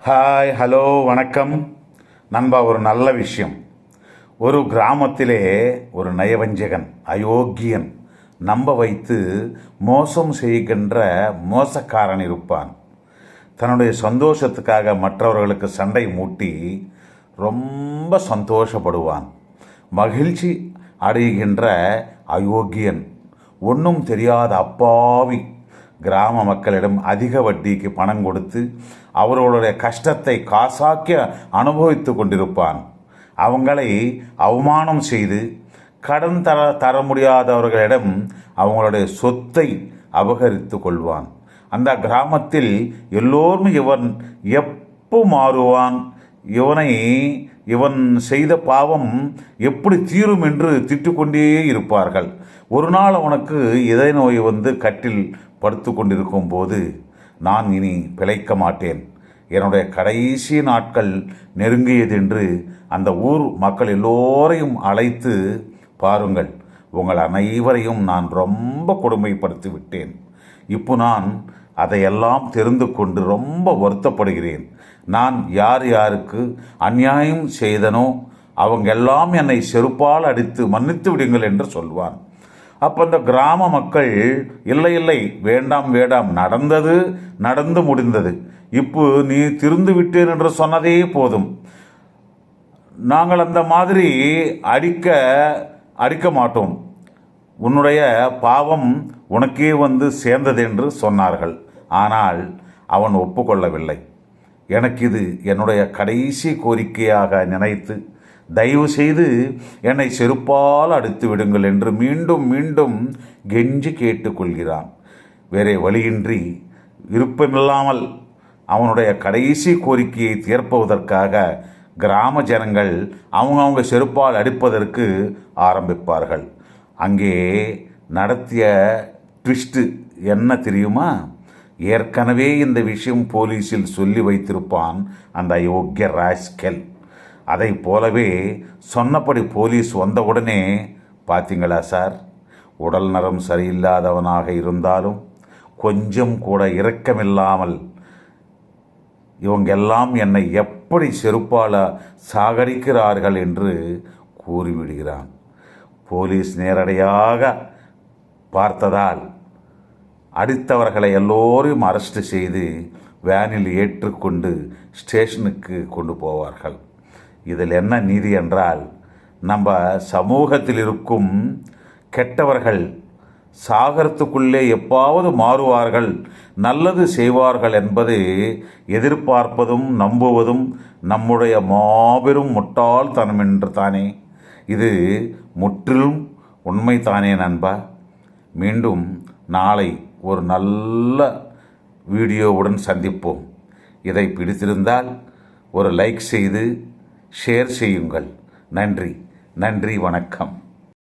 Hi, hello, வணக்கம் நண்பா. ஒரு நல்ல விஷயம். ஒரு கிராமத்திலே ஒரு நயவஞ்சகன், அயோக்கியன், நம்ப வைத்து மோசம் செய்கின்ற மோசக்காரன் இருப்பான். தன்னுடைய சந்தோஷத்துக்காக மற்றவர்களுக்கு சண்டை மூட்டி ரொம்ப சந்தோஷப்படுவான். மகிழ்ச்சி அடைகின்ற அயோக்கியன், ஒன்றும் தெரியாத அப்பாவி கிராம மக்களிடம் அதிக வட்டிக்கு பணம் கொடுத்து அவர்களுடைய கஷ்டத்தை காசாக்கி அனுபவித்து கொண்டிருப்பான். அவங்களை அவமானம் செய்து கடன் தர முடியாதவர்களிடம் அவங்களுடைய சொத்தை அபகரித்து கொள்வான். அந்த கிராமத்தில் எல்லோரும் இவன் எப்போ மாறுவான், இவன் செய்த பாவம் எப்படி தீரும் என்று திட்டுக்கொண்டே இருப்பார்கள். ஒரு நாள் அவனுக்கு இதய நோய் வந்து கட்டில் படுத்து கொண்டிருக்கும் போது, நான் இனி பிழைக்க மாட்டேன், என்னுடைய கடைசி நாட்கள் நெருங்கியதென்று அந்த ஊர் மக்கள் எல்லோரையும் அழைத்து, பாருங்கள், உங்கள் அனைவரையும் நான் ரொம்ப கொடுமைப்படுத்தி விட்டேன். இப்போ நான் அதையெல்லாம் தெரிந்து கொண்டு ரொம்ப வருத்தப்படுகிறேன். நான் யார் யாருக்கு அநியாயம் செய்தனோ அவங்கெல்லாம் என்னை செருப்பால் அடித்து மன்னித்து விடுங்கள் என்று சொல்வான். அப்போ அந்த கிராம மக்கள், இல்லை இல்லை, வேண்டாம் வேண்டாம், நடந்து முடிந்தது, இப்போ நீ திருந்து விட்டேன் என்று சொன்னதே போதும், நாங்கள் அந்த மாதிரி அடிக்க மாட்டோம், உன்னுடைய பாவம் உனக்கே வந்து சேர்ந்தது என்று சொன்னார்கள். ஆனால் அவன் ஒப்புக்கொள்ளவில்லை. எனக்கு இது என்னுடைய கடைசி கோரிக்கையாக நினைத்து தயவு செய்து என்னை செருப்பால் அடித்து விடுங்கள் என்று மீண்டும் மீண்டும் கெஞ்சி கேட்டுக்கொள்கிறான். வேறே வழியின்றி விருப்பமில்லாமல் அவனுடைய கடைசி கோரிக்கையை தீர்ப்பதற்காக கிராம ஜனங்கள் அவங்க செருப்பால் அடிப்பதற்கு ஆரம்பிப்பார்கள். அங்கே நடத்திய ட்விஸ்ட்டு என்ன தெரியுமா? ஏற்கனவே இந்த விஷயம் போலீஸில் சொல்லி வைத்திருப்பான் அந்த அயோக்கிய ராஸ்கல். அதை போலவே சொன்னபடி போலீஸ் வந்தவுடனே, பார்த்தீங்களா சார், உடல் நலம் சரியில்லாதவனாக இருந்தாலும் கொஞ்சம் கூட இரக்கமில்லாமல் இவங்கெல்லாம் என்னை எப்படி செருப்பால சாகடிக்கிறார்கள் என்று கூறிவிடுகிறான். போலீஸ் நேரடியாக பார்த்ததால் அடித்தவர்களை எல்லோரையும் அரெஸ்ட் செய்து வேனில் ஏற்றுக்கொண்டு ஸ்டேஷனுக்கு கொண்டு போவார்கள். இதில் என்ன நீதி என்றால், நம்ம சமூகத்தில் இருக்கும் கெட்டவர்கள் சாகரத்துக்குள்ளே எப்பாவது மாறுவார்கள், நல்லது செய்வார்கள் என்பது எதிர்பார்ப்பதும் நம்புவதும் நம்முடைய மாபெரும் முட்டாள்தனம் என்று தானே. இது முற்றிலும் உண்மைதானே நண்பா. மீண்டும் நாளை ஒரு நல்ல வீடியோவுடன் சந்திப்போம். இதை பிடித்திருந்தால் ஒரு லைக் செய்து ஷேர் செய்யுங்கள். நன்றி, வணக்கம்.